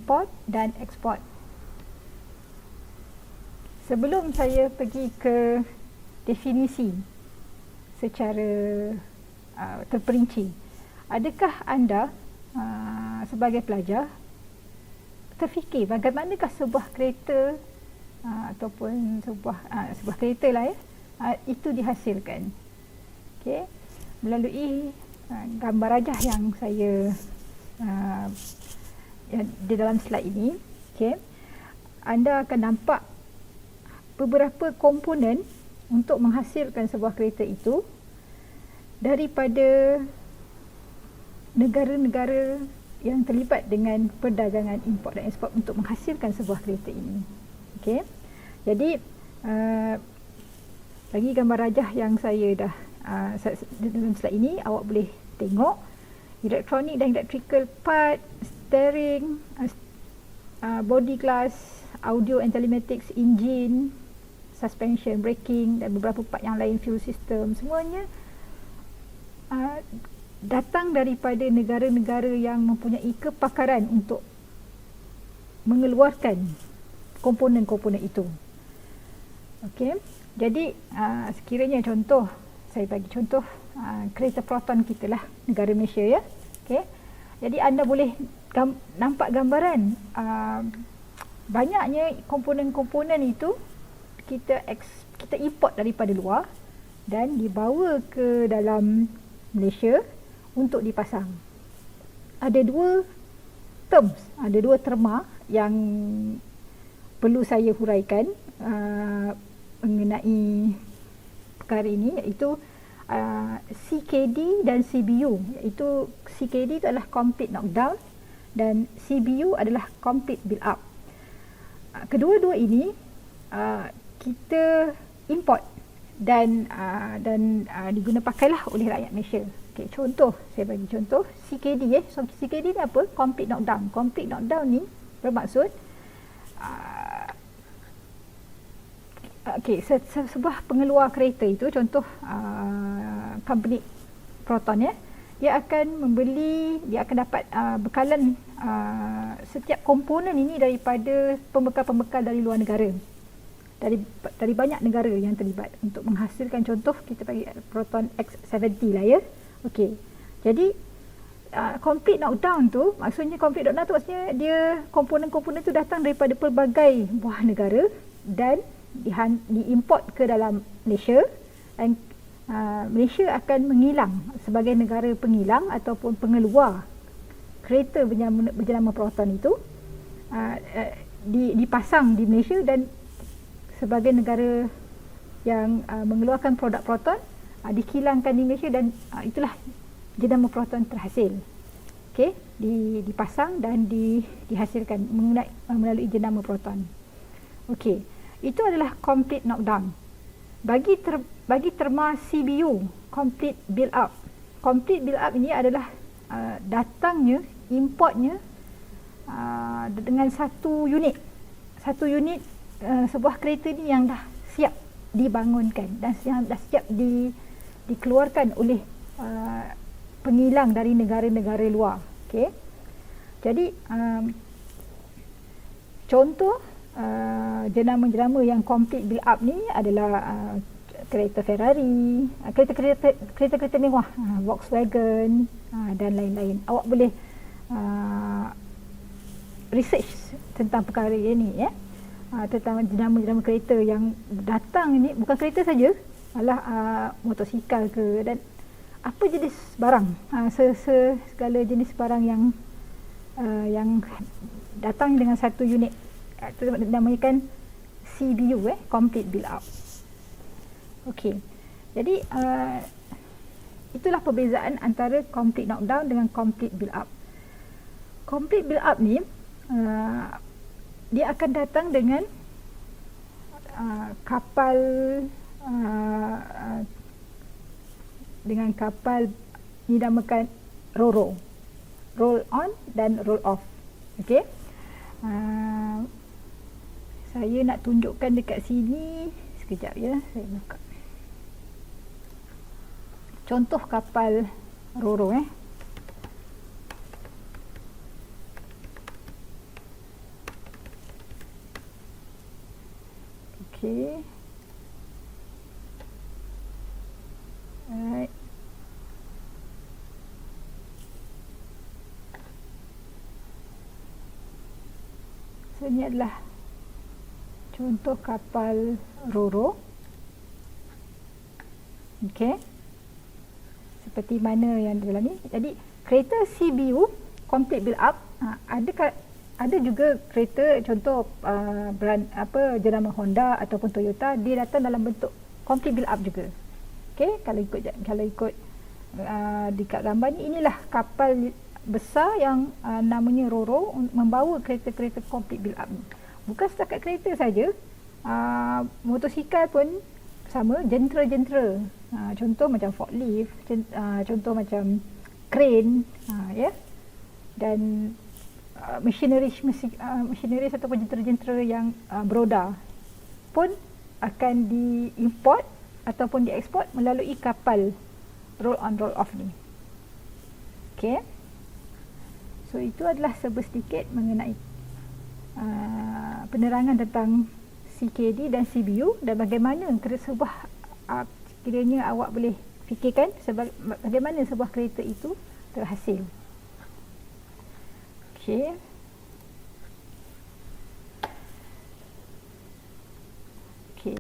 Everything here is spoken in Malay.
import dan export. Sebelum saya pergi ke definisi secara terperinci, adakah anda sebagai pelajar terfikir bagaimanakah sebuah kereta ataupun sebuah kereta lah ya, itu dihasilkan? Okey, melalui gambar rajah yang saya di dalam slide ini, okey, anda akan nampak beberapa komponen untuk menghasilkan sebuah kereta itu daripada negara-negara yang terlibat dengan perdagangan import dan ekspor untuk menghasilkan sebuah kereta ini. Okey, jadi bagi gambar rajah yang saya dah dalam slide ini, awak boleh tengok elektronik dan electrical part, steering, body glass, audio and telematics, engine, suspension, braking dan beberapa part yang lain, fuel system, semuanya datang daripada negara-negara yang mempunyai kepakaran untuk mengeluarkan komponen-komponen itu. Okey, jadi sekiranya contoh, saya bagi contoh kereta Proton kita lah, negara Malaysia ya. Okey, jadi anda boleh nampak gambaran banyaknya komponen-komponen itu kita import daripada luar dan dibawa ke dalam Malaysia untuk dipasang. Ada dua terma yang perlu saya huraikan mengenai perkara ini, iaitu CKD dan CBU. Iaitu CKD itu adalah complete knockdown dan CBU adalah complete build up. Kedua-dua ini kita import dan diguna pakailah oleh rakyat Malaysia. Okey, contoh, saya bagi contoh CKD So CKD ni apa? Complete knockdown. Complete knockdown ni bermaksud sebuah pengeluar kereta itu, contoh company Proton ya, dia akan dapat bekalan setiap komponen ini daripada pembekal-pembekal dari luar negara, dari banyak negara yang terlibat untuk menghasilkan, contoh kita bagi Proton X70 lah ya. Okey, jadi complete knockdown tu maksudnya dia komponen-komponen tu datang daripada pelbagai buah negara dan diimport ke dalam Malaysia, dan Malaysia akan mengilang sebagai negara pengilang ataupun pengeluar kereta berjenama Proton itu, dipasang di Malaysia dan sebagai negara yang mengeluarkan produk Proton dikilangkan di Malaysia, dan itulah jenama Proton terhasil. Okey, dipasang dan dihasilkan melalui jenama Proton. Okey, itu adalah complete knockdown. Bagi terma CBU, complete build up. Complete build up ini adalah datangnya, importnya dengan satu unit sebuah kereta ni yang dah siap dibangunkan dan yang dah siap dikeluarkan oleh pengilang dari negara-negara luar. Okey, jadi contoh jenama-jenama yang complete build up ni adalah kereta Ferrari, kereta-kereta mewah, Volkswagen dan lain-lain. Awak boleh research tentang perkara ini ya, tentang jenama-jenama kereta yang datang ini. Bukan kereta saja, adalah motosikal ke, dan apa jenis barang, segala jenis barang yang datang dengan satu unit, itu dinamakan CBU, complete build up. Okey, jadi itulah perbezaan antara complete knockdown dengan complete build up. Complete build up ni dia akan datang dengan kapal dinamakan RoRo, roll on dan roll off. Okey, saya nak tunjukkan dekat sini sekejap ya, saya buka contoh kapal RoRo. Okey. Alright. So ini adalah contoh kapal Roro. Okey. Seperti mana yang dalam ni. Jadi kereta CBU complete build up, ada juga kereta contoh brand jenama Honda ataupun Toyota, dia datang dalam bentuk complete build up juga. Okey, kalau ikut dekat gambar ni, inilah kapal besar yang namanya Roro membawa kereta-kereta complete build up ni. Bukan setakat kereta saja, motosikal pun sama, jentera-jentera. Contoh macam forklift, contoh macam crane, ya. Dan machineries ataupun jentera-jentera yang beroda pun akan diimport ataupun diekspor melalui kapal roll on roll off ni. Okey. So itu adalah sedikit mengenai penerangan tentang CKD dan CBU dan bagaimana sebuah kiranya awak boleh fikirkan bagaimana sebuah kereta itu terhasil. Okey.